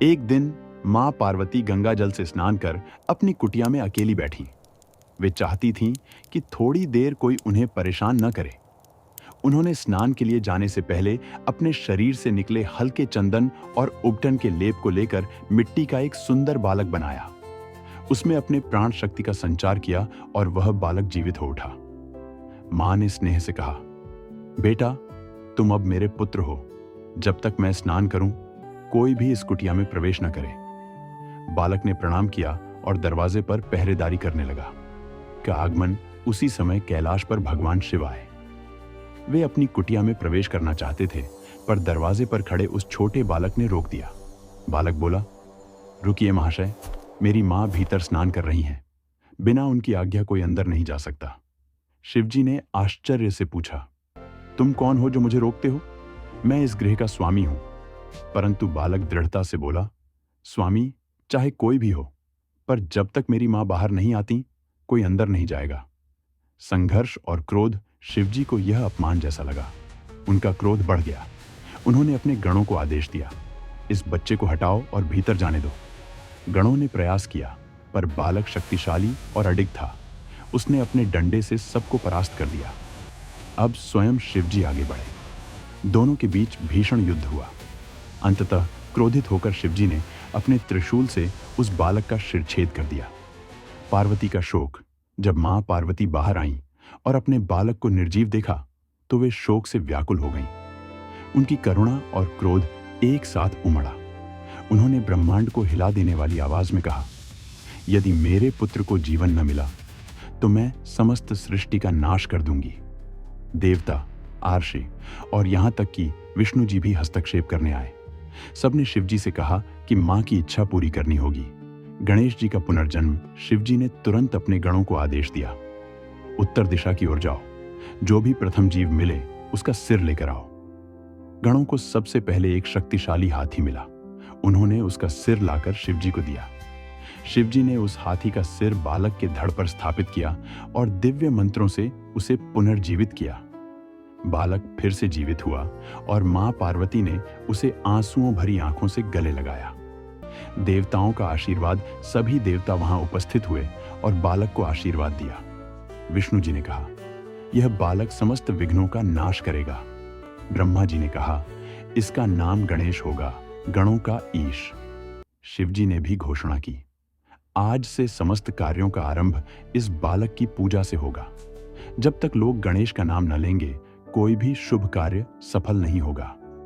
एक दिन मां पार्वती गंगा जल से स्नान कर अपनी कुटिया में अकेली बैठी। वे चाहती थीं कि थोड़ी देर कोई उन्हें परेशान न करे। उन्होंने स्नान के लिए जाने से पहले अपने शरीर से निकले हल्के चंदन और उबटन के लेप को लेकर मिट्टी का एक सुंदर बालक बनाया। उसमें अपने प्राण शक्ति का संचार किया और वह बालक जीवित हो उठा। मां ने स्नेह से कहा, बेटा, तुम अब मेरे पुत्र हो। जब तक मैं स्नान करूं, कोई भी इस कुटिया में प्रवेश न करे। बालक ने प्रणाम किया और दरवाजे पर पहरेदारी करने लगा। का आगमन उसी समय कैलाश पर भगवान शिव आए। वे अपनी कुटिया में प्रवेश करना चाहते थे, पर दरवाजे पर खड़े उस छोटे बालक ने रोक दिया। बालक बोला, रुकिए महाशय, मेरी मां भीतर स्नान कर रही हैं। बिना उनकी आज्ञा कोई अंदर नहीं जा सकता। शिवजी ने आश्चर्य से पूछा, तुम कौन हो जो मुझे रोकते हो? मैं इस गृह का स्वामी हूं। परंतु बालक दृढ़ता से बोला, स्वामी चाहे कोई भी हो, पर जब तक मेरी मां बाहर नहीं आती, कोई अंदर नहीं जाएगा। संघर्ष और क्रोध शिवजी को यह अपमान जैसा लगा। उनका क्रोध बढ़ गया। उन्होंने अपने गणों को आदेश दिया, इस बच्चे को हटाओ और भीतर जाने दो। गणों ने प्रयास किया, पर बालक शक्तिशाली और अडिग था। उसने अपने डंडे से सबको परास्त कर दिया। अब स्वयं शिवजी आगे बढ़े। दोनों के बीच भीषण युद्ध हुआ। अंततः क्रोधित होकर शिवजी ने अपने त्रिशूल से उस बालक का शिरच्छेद कर दिया। पार्वती का शोक। जब मां पार्वती बाहर आईं और अपने बालक को निर्जीव देखा, तो वे शोक से व्याकुल हो गईं। उनकी करुणा और क्रोध एक साथ उमड़ा। उन्होंने ब्रह्मांड को हिला देने वाली आवाज में कहा, यदि मेरे पुत्र को जीवन न मिला, तो मैं समस्त सृष्टि का नाश कर दूंगी। देवता, आर्षि और यहां तक कि विष्णु जी भी हस्तक्षेप करने आए। सबने शिवजी से कहा कि मां की इच्छा पूरी करनी होगी। गणेश जी का पुनर्जन्म। शिवजी ने तुरंत अपने गणों को आदेश दिया, उत्तर दिशा की ओर जाओ। जो भी प्रथम जीव मिले, उसका सिर लेकर आओ। गणों को सबसे पहले एक शक्तिशाली हाथी मिला। उन्होंने उसका सिर लाकर शिवजी को दिया। शिवजी ने उस हाथी का सिर बालक के धड़ पर स्थापित किया और दिव्य मंत्रों से उसे पुनर्जीवित किया। बालक फिर से जीवित हुआ और मां पार्वती ने उसे आंसुओं भरी आंखों से गले लगाया। देवताओं का आशीर्वाद। सभी देवता वहां उपस्थित हुए और बालक को आशीर्वाद दिया। विष्णु जी ने कहा, यह बालक समस्त विघ्नों का नाश करेगा। ब्रह्मा जी ने कहा, इसका नाम गणेश होगा, गणों का ईश। शिवजी ने भी घोषणा की, आज से समस्त कार्यों का आरंभ इस बालक की पूजा से होगा। जब तक लोग गणेश का नाम न लेंगे, कोई भी शुभ कार्य सफल नहीं होगा।